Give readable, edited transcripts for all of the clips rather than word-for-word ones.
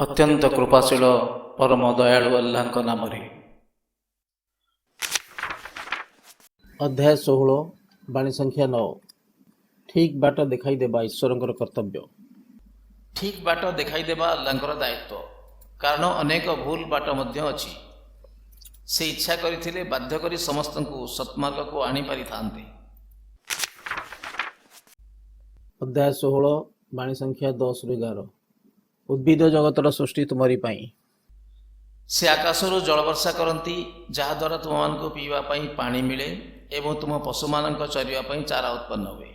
ଅତ୍ୟନ୍ତ କୃପାଶୀଳ ପରମ ଦୟାଳୁ ଆଲ୍ଲାହଙ୍କ ନାମରେ। ଅଧ୍ୟାୟ 16 ବାଣୀ ସଂଖ୍ୟା 9। ଠିକ୍ ବାଟ ଦେଖାଇଦେବା ଈଶ୍ୱରଙ୍କର କର୍ତ୍ତବ୍ୟ। ଠିକ୍ ବାଟ ଦେଖାଇଦେବା ଆଲ୍ଲାହଙ୍କର ଦାୟିତ୍ୱ, କାରଣ ଅନେକ ଭୁଲ ବାଟ ମଧ୍ୟ ଅଛି। ସେ ଇଚ୍ଛା କରିଥିଲେ ବାଧ୍ୟ କରି ସମସ୍ତଙ୍କୁ ସତ୍ମାର୍ଗକୁ ଆଣିପାରିଥାନ୍ତେ। ଅଧ୍ୟାୟ 16 ବାଣୀ ସଂଖ୍ୟା 10-11। ଉଦ୍ଭିଦ ଜଗତର ସୃଷ୍ଟି ତୁମରି ପାଇଁ। ସେ ଆକାଶରୁ ଜଳବର୍ଷା କରନ୍ତି, ଯାହାଦ୍ୱାରା ତୁମମାନଙ୍କୁ ପିଇବା ପାଇଁ ପାଣି ମିଳେ ଏବଂ ତୁମ ପଶୁମାନଙ୍କ ଚରିବା ପାଇଁ ଚାରା ଉତ୍ପନ୍ନ ହୁଏ।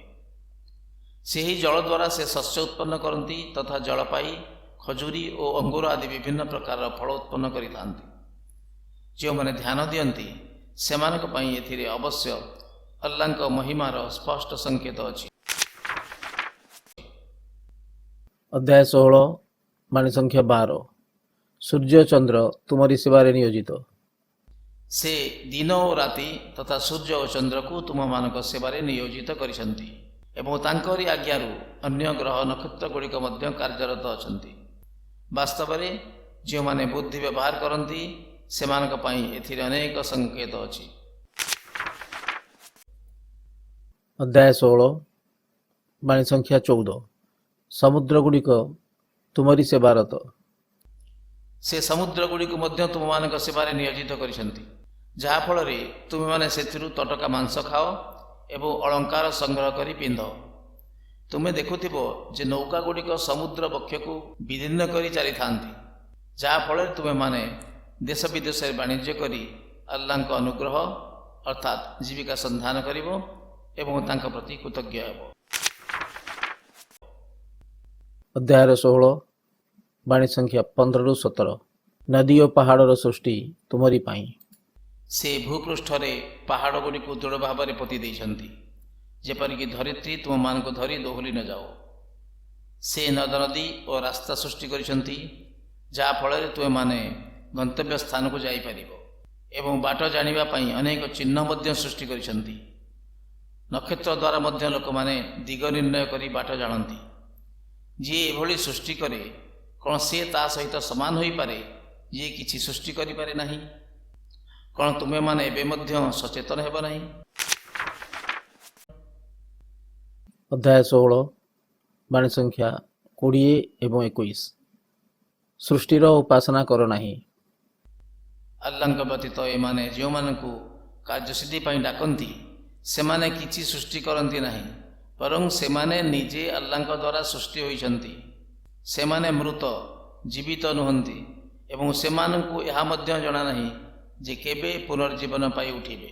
ସେହି ଜଳ ଦ୍ୱାରା ସେ ଶସ୍ୟ ଉତ୍ପନ୍ନ କରନ୍ତି ତଥା ଜଳପାଇ ଖଜୁରୀ ଓ ଅଙ୍ଗୁର ଆଦି ବିଭିନ୍ନ ପ୍ରକାରର ଫଳ ଉତ୍ପନ୍ନ କରିଥାନ୍ତି। ଯେଉଁମାନେ ଧ୍ୟାନ ଦିଅନ୍ତି ସେମାନଙ୍କ ପାଇଁ ଏଥିରେ ଅବଶ୍ୟ ଆଲ୍ଲାହଙ୍କ ମହିମାର ସ୍ପଷ୍ଟ ସଂକେତ ଅଛି। ଅଧ୍ୟାୟ 16 ବାଣୀ ସଂଖ୍ୟା 12। ସୂର୍ଯ୍ୟ ଚନ୍ଦ୍ର ତୁମରି ସେବାରେ ନିୟୋଜିତ। ସେ ଦିନ ଓ ରାତି ତଥା ସୂର୍ଯ୍ୟ ଓ ଚନ୍ଦ୍ରକୁ ତୁମମାନଙ୍କ ସେବାରେ ନିୟୋଜିତ କରିଛନ୍ତି ଏବଂ ତାଙ୍କରି ଆଜ୍ଞାରୁ ଅନ୍ୟ ଗ୍ରହ ନକ୍ଷତ୍ର ଗୁଡ଼ିକ ମଧ୍ୟ କାର୍ଯ୍ୟରତ ଅଛନ୍ତି। ବାସ୍ତବରେ ଯେଉଁମାନେ ବୁଦ୍ଧି ବ୍ୟବହାର କରନ୍ତି ସେମାନଙ୍କ ପାଇଁ ଏଥିରେ ଅନେକ ସଂକେତ ଅଛି। ଅଧ୍ୟାୟ 16 ବାଣୀ ସଂଖ୍ୟା 14। ସମୁଦ୍ର ଗୁଡ଼ିକ ତୁମରି ସେବାରତ। ସେ ସମୁଦ୍ର ଗୁଡ଼ିକୁ ମଧ୍ୟ ତୁମମାନଙ୍କ ସେବାରେ ନିୟୋଜିତ କରିଛନ୍ତି, ଯାହାଫଳରେ ତୁମେମାନେ ସେଥିରୁ ତଟକା ମାଂସ ଖାଅ ଏବଂ ଅଳଙ୍କାର ସଂଗ୍ରହ କରି ପିନ୍ଧ। ତୁମେ ଦେଖୁଥିବ ଯେ ନୌକା ଗୁଡ଼ିକ ସମୁଦ୍ର ବକ୍ଷକୁ ବିଦୀର୍ଣ୍ଣ କରି ଚାଲିଥାନ୍ତି, ଯାହାଫଳରେ ତୁମେମାନେ ଦେଶ ବିଦେଶରେ ବାଣିଜ୍ୟ କରି ଆଲ୍ଲାହଙ୍କ ଅନୁଗ୍ରହ ଅର୍ଥାତ୍ ଜୀବିକା ସନ୍ଧାନ କରିବ ଏବଂ ତାଙ୍କ ପ୍ରତି କୃତଜ୍ଞ ହେବ। ଅଧ୍ୟାୟ 16 ବାଣୀ ସଂଖ୍ୟା 15-17। ନଦୀ ଓ ପାହାଡ଼ର ସୃଷ୍ଟି ତୁମରି ପାଇଁ। ସେ ଭୂପୃଷ୍ଠରେ ପାହାଡ଼ ଗୁଡ଼ିକୁ ଦୃଢ଼ ଭାବରେ ପୋତି ଦେଇଛନ୍ତି, ଯେପରିକି ଧରିତ୍ରୀ ତୁମମାନଙ୍କୁ ଧରି ଦୋହଲି ନଯାଉ। ସେ ନଦ ନଦୀ ଓ ରାସ୍ତା ସୃଷ୍ଟି କରିଛନ୍ତି, ଯାହାଫଳରେ ତୁମେମାନେ ଗନ୍ତବ୍ୟ ସ୍ଥାନକୁ ଯାଇପାରିବ ଏବଂ ବାଟ ଜାଣିବା ପାଇଁ ଅନେକ ଚିହ୍ନ ମଧ୍ୟ ସୃଷ୍ଟି କରିଛନ୍ତି। ନକ୍ଷତ୍ର ଦ୍ୱାରା ମଧ୍ୟ ଲୋକମାନେ ଦିଗ ନିର୍ଣ୍ଣୟ କରି ବାଟ ଜାଣନ୍ତି। ଯିଏ ଏଭଳି ସୃଷ୍ଟି କରେ, କ'ଣ ସେ ତା ସହିତ ସମାନ ହୋଇପାରେ ଯିଏ କିଛି ସୃଷ୍ଟି କରିପାରେ ନାହିଁ? କ'ଣ ତୁମେମାନେ ଏବେ ମଧ୍ୟ ସଚେତନ ହେବ ନାହିଁ? ଅଧ୍ୟାୟ 16 ବାଣୀ ସଂଖ୍ୟା 20 ଏବଂ 21। ସୃଷ୍ଟିର ଉପାସନା କର ନାହିଁ। ଆଲ୍ଲାହଙ୍କ ବ୍ୟତୀତ ଏମାନେ ଯେଉଁମାନଙ୍କୁ କାର୍ଯ୍ୟସିଦ୍ଧି ପାଇଁ ଡାକନ୍ତି ସେମାନେ କିଛି ସୃଷ୍ଟି କରନ୍ତି ନାହିଁ, ବରଂ ସେମାନେ ନିଜେ ଆଲ୍ଲାହଙ୍କ ଦ୍ୱାରା ସୃଷ୍ଟି ହୋଇଛନ୍ତି। ସେମାନେ ମୃତ, ଜୀବିତ ନୁହନ୍ତି ଏବଂ ସେମାନଙ୍କୁ ଏହା ମଧ୍ୟ ଜଣା ନାହିଁ ଯେ କେବେ ପୁନର୍ଜୀବନ ପାଇ ଉଠିବେ।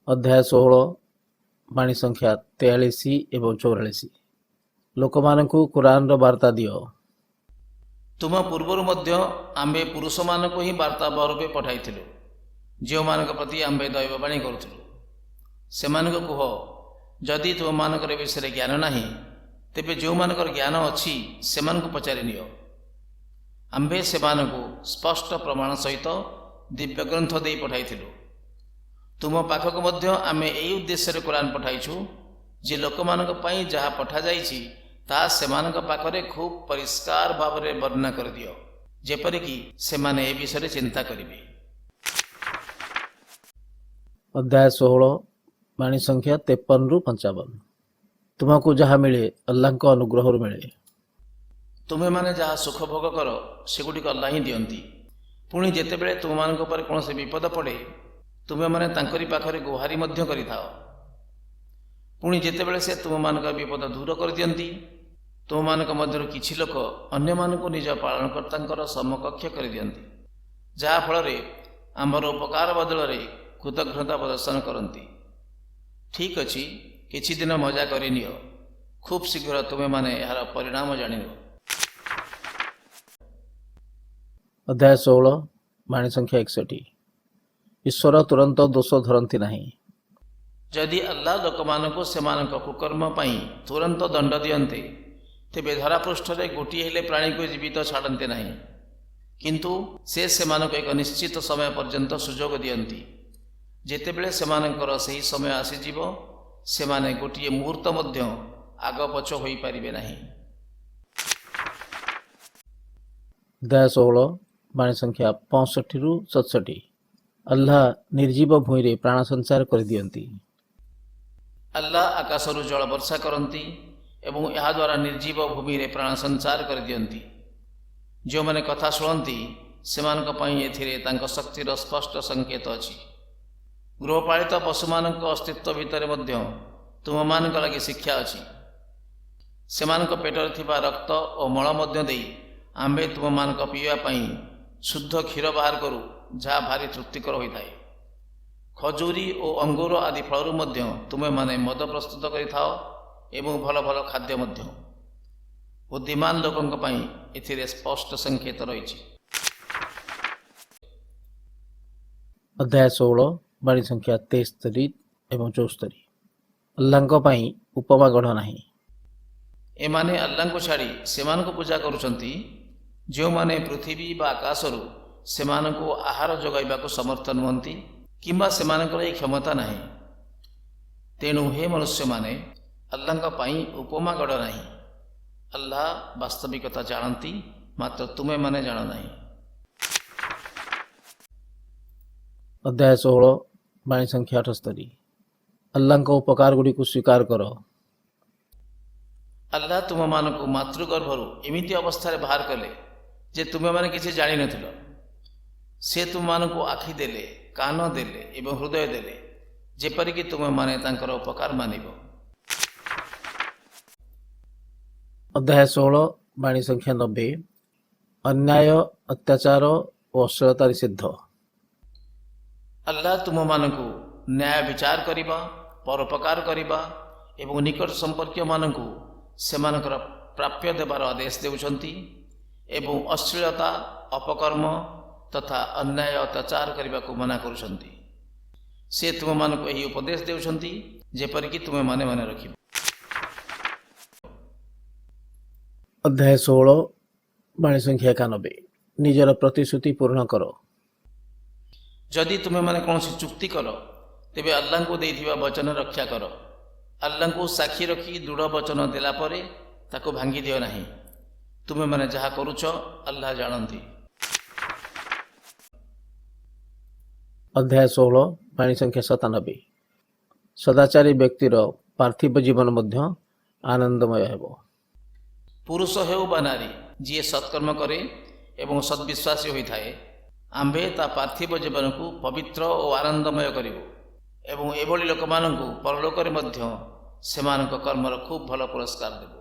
ଅଧ୍ୟାୟ 16 ବାଣୀ ସଂଖ୍ୟା 43 ଏବଂ 44। ଲୋକମାନଙ୍କୁ କୁରାନର ବାର୍ତ୍ତା ଦିଅ। ତୁମ ପୂର୍ବରୁ ମଧ୍ୟ ଆମ୍ଭେ ପୁରୁଷମାନଙ୍କୁ ହିଁ ବାର୍ତ୍ତାବହ ରୂପେ ପଠାଇଥିଲୁ, ଯେଉଁମାନଙ୍କ ପ୍ରତି ଆମ୍ଭେ ଦୈବବାଣୀ କରୁଥିଲୁ। ସେମାନଙ୍କୁ କୁହ, ଯଦି ତୁମମାନଙ୍କର ବିଷୟରେ ଜ୍ଞାନ ନାହିଁ ତେବେ ଯେଉଁମାନଙ୍କର ଜ୍ଞାନ ଅଛି ସେମାନଙ୍କୁ ପଚାରି ନିଅ। ଆମ୍ଭେ ସେମାନଙ୍କୁ ସ୍ପଷ୍ଟ ପ୍ରମାଣ ସହିତ ଦିବ୍ୟଗ୍ରନ୍ଥ ଦେଇ ପଠାଇଥିଲୁ। ତୁମ ପାଖକୁ ମଧ୍ୟ ଆମେ ଏହି ଉଦ୍ଦେଶ୍ୟରେ କୁରାନ ପଠାଇଛୁ ଯେ ଲୋକମାନଙ୍କ ପାଇଁ ଯାହା ପଠାଯାଇଛି ତାହା ସେମାନଙ୍କ ପାଖରେ ଖୁବ୍ ପରିଷ୍କାର ଭାବରେ ବର୍ଣ୍ଣନା କରିଦିଅ, ଯେପରିକି ସେମାନେ ଏ ବିଷୟରେ ଚିନ୍ତା କରିବେ। ଅଧ୍ୟାୟ 16 ବାଣୀ ସଂଖ୍ୟା 53-55। ତୁମକୁ ଯାହା ମିଳେ ଆଲ୍ଲାହଙ୍କ ଅନୁଗ୍ରହରୁ ମିଳେ। ତୁମେମାନେ ଯାହା ସୁଖ ଭୋଗ କର ସେଗୁଡ଼ିକ ଆଲ୍ଲାହ ହିଁ ଦିଅନ୍ତି। ପୁଣି ଯେତେବେଳେ ତୁମମାନଙ୍କ ଉପରେ କୌଣସି ବିପଦ ପଡ଼େ ତୁମେମାନେ ତାଙ୍କରି ପାଖରେ ଗୁହାରି ମଧ୍ୟ କରିଥାଅ। ପୁଣି ଯେତେବେଳେ ସେ ତୁମମାନଙ୍କ ବିପଦ ଦୂର କରିଦିଅନ୍ତି, ତୁମମାନଙ୍କ ମଧ୍ୟରୁ କିଛି ଲୋକ ଅନ୍ୟମାନଙ୍କୁ ନିଜ ପାଳନକର୍ତ୍ତାଙ୍କର ସମକକ୍ଷ କରିଦିଅନ୍ତି, ଯାହାଫଳରେ ଆମର ଉପକାର ବଦଳରେ କୃତଜ୍ଞତା ପ୍ରଦର୍ଶନ କରନ୍ତି। ଠିକ୍ ଅଛି, କିଛି ଦିନ ମଜା କରିନିଅ, ଖୁବ୍ ଶୀଘ୍ର ତୁମେମାନେ ଏହାର ପରିଣାମ ଜାଣିବ। ଅଧ୍ୟାୟ 16 ବାଣୀ ସଂଖ୍ୟା 61। ଈଶ୍ୱର ତୁରନ୍ତ ଦୋଷ ଧରନ୍ତି ନାହିଁ। ଯଦି ଆଲ୍ଲାହ ଲୋକମାନଙ୍କୁ ସେମାନଙ୍କ କୁକର୍ମ ପାଇଁ ତୁରନ୍ତ ଦଣ୍ଡ ଦିଅନ୍ତେ ତେବେ ଧରାପୃଷ୍ଠରେ ଗୋଟିଏ ହେଲେ ପ୍ରାଣୀକୁ ଜୀବିତ ଛାଡ଼ନ୍ତି ନାହିଁ, କିନ୍ତୁ ସେ ସେମାନଙ୍କୁ ଏକ ନିଶ୍ଚିତ ସମୟ ପର୍ଯ୍ୟନ୍ତ ସୁଯୋଗ ଦିଅନ୍ତି। ଯେତେବେଳେ ସେମାନଙ୍କର ସେହି ସମୟ ଆସିଯିବ, ସେମାନେ ଗୋଟିଏ ମୁହୂର୍ତ୍ତ ମଧ୍ୟ ଆଗ ପଛ ହୋଇପାରିବେ ନାହିଁ। ଅଧ୍ୟାୟ 16 ବାଣୀ ସଂଖ୍ୟା 65-67। ଆଲ୍ଲାହ ନିର୍ଜୀବ ଭୂଇଁରେ ପ୍ରାଣ ସଞ୍ଚାର କରିଦିଅନ୍ତି। ଆଲ୍ଲାହ ଆକାଶରୁ ଜଳ ବର୍ଷା କରନ୍ତି ଏବଂ ଏହାଦ୍ୱାରା ନିର୍ଜୀବ ଭୂମିରେ ପ୍ରାଣ ସଞ୍ଚାର କରିଦିଅନ୍ତି। ଯେଉଁମାନେ କଥା ଶୁଣନ୍ତି ସେମାନଙ୍କ ପାଇଁ ଏଥିରେ ତାଙ୍କ ଶକ୍ତିର ସ୍ପଷ୍ଟ ସଂକେତ ଅଛି। ଗୃହପାଳିତ ପଶୁମାନଙ୍କ ଅସ୍ତିତ୍ୱ ଭିତରେ ମଧ୍ୟ ତୁମମାନଙ୍କ ଲାଗି ଶିକ୍ଷା ଅଛି। ସେମାନଙ୍କ ପେଟରେ ଥିବା ରକ୍ତ ଓ ମଳ ମଧ୍ୟ ଦେଇ ଆମ୍ଭେ ତୁମମାନଙ୍କ ପିଇବା ପାଇଁ ଶୁଦ୍ଧ କ୍ଷୀର ବାହାର କରୁ, ଯାହା ଭାରି ତୃପ୍ତିକର ହୋଇଥାଏ। ଖଜୁରୀ ଓ ଅଙ୍ଗୁର ଆଦି ଫଳରୁ ମଧ୍ୟ ତୁମେମାନେ ମଦ ପ୍ରସ୍ତୁତ କରିଥାଅ ଏବଂ ଭଲ ଭଲ ଖାଦ୍ୟ ମଧ୍ୟ। ବୁଦ୍ଧିମାନ ଲୋକଙ୍କ ପାଇଁ ଏଥିରେ ସ୍ପଷ୍ଟ ସଂକେତ ରହିଛି। ଅଧ୍ୟାୟ 16 ବାଣୀ ସଂଖ୍ୟା 73 ଏବଂ 74। ଆଲ୍ଲାହଙ୍କ ପାଇଁ ଉପମା ଗଢ଼ ନାହିଁ। ଏମାନେ ଆଲ୍ଲାହଙ୍କୁ ଛାଡ଼ି ସେମାନଙ୍କୁ ପୂଜା କରୁଛନ୍ତି, ଯେଉଁମାନେ ପୃଥିବୀ ବା ଆକାଶରୁ ସେମାନଙ୍କୁ ଆହାର ଯୋଗାଇବାକୁ ସମର୍ଥ ନୁହନ୍ତି କିମ୍ବା ସେମାନଙ୍କର ଏହି କ୍ଷମତା ନାହିଁ। ତେଣୁ ହେ ମନୁଷ୍ୟମାନେ, ଆଲ୍ଲାହଙ୍କ ପାଇଁ ଉପମା ଗଢ଼ ନାହିଁ। ଆଲ୍ଲାହ ବାସ୍ତବିକତା ଜାଣନ୍ତି, ମାତ୍ର ତୁମେମାନେ ଜାଣ ନାହିଁ। ଅଧ୍ୟାୟ 16 ବାଣୀ ସଂଖ୍ୟା 78। ଆଲ୍ଲାହଙ୍କ ଉପକାର ଗୁଡ଼ିକୁ ସ୍ୱୀକାର କର। ଆଲ୍ଲାହ ତୁମମାନଙ୍କୁ ମାତୃଗର୍ଭରୁ ଏମିତି ଅବସ୍ଥାରେ ବାହାର କଲେ ଯେ ତୁମେମାନେ କିଛି ଜାଣିନଥିଲ। ସେ ତୁମମାନଙ୍କୁ ଆଖି ଦେଲେ, କାନ ଦେଲେ ଏବଂ ହୃଦୟ ଦେଲେ, ଯେପରିକି ତୁମେମାନେ ତାଙ୍କର ଉପକାର ମାନିବ। ଅଧ୍ୟାୟ 16 ବାଣୀ ସଂଖ୍ୟା 90। ଅନ୍ୟାୟ, ଅତ୍ୟାଚାର ଓ ଅଶ୍ଳୀଳତା ନିଷିଦ୍ଧ। ଆଲ୍ଲାହ ତୁମମାନଙ୍କୁ ନ୍ୟାୟ ବିଚାର କରିବା, ପରୋପକାର କରିବା ଏବଂ ନିକଟ ସମ୍ପର୍କୀୟମାନଙ୍କୁ ସେମାନଙ୍କର ପ୍ରାପ୍ୟ ଦେବାର ଆଦେଶ ଦେଉଛନ୍ତି ଏବଂ ଅଶ୍ଳୀଳତା, ଅପକର୍ମ ତଥା ଅନ୍ୟାୟ ଅତ୍ୟାଚାର କରିବାକୁ ମନା କରୁଛନ୍ତି। ସେ ତୁମମାନଙ୍କୁ ଏହି ଉପଦେଶ ଦେଉଛନ୍ତି ଯେପରିକି ତୁମେମାନେ ମନେ ରଖିବ। ଅଧ୍ୟାୟ 16 ବାଣୀ ସଂଖ୍ୟା 91। ନିଜର ପ୍ରତିଶ୍ରୁତି ପୂର୍ଣ୍ଣ କର। ଯଦି ତୁମେମାନେ କୌଣସି ଚୁକ୍ତି କର, ତେବେ ଆଲ୍ଲାହଙ୍କୁ ଦେଇଥିବା ବଚନ ରକ୍ଷା କର। ଆଲ୍ଲାହଙ୍କୁ ସାକ୍ଷୀ ରଖି ଦୃଢ଼ ବଚନ ଦେଲା ପରେ ତାକୁ ଭାଙ୍ଗି ଦିଅ ନାହିଁ। ତୁମେମାନେ ଯାହା କରୁଛ ଆଲ୍ଲାହ ଜାଣନ୍ତି। ଅଧ୍ୟାୟ 16 ବାଣୀ ସଂଖ୍ୟା 97। ସଦାଚାରୀ ବ୍ୟକ୍ତିର ପାର୍ଥିବ ଜୀବନ ମଧ୍ୟ ଆନନ୍ଦମୟ ହେବ। ପୁରୁଷ ହେଉ ବା ନାରୀ, ଯିଏ ସତ୍କର୍ମ କରେ ଏବଂ ସଦ୍ବିଶ୍ୱାସୀ ହୋଇଥାଏ, ଆମ୍ଭେ ତା ପାର୍ଥିବ ଜୀବନକୁ ପବିତ୍ର ଓ ଆନନ୍ଦମୟ କରିବୁ ଏବଂ ଏଭଳି ଲୋକମାନଙ୍କୁ ପରଲୋକରେ ମଧ୍ୟ ସେମାନଙ୍କ କର୍ମର ଖୁବ୍ ଭଲ ପୁରସ୍କାର ଦେବୁ।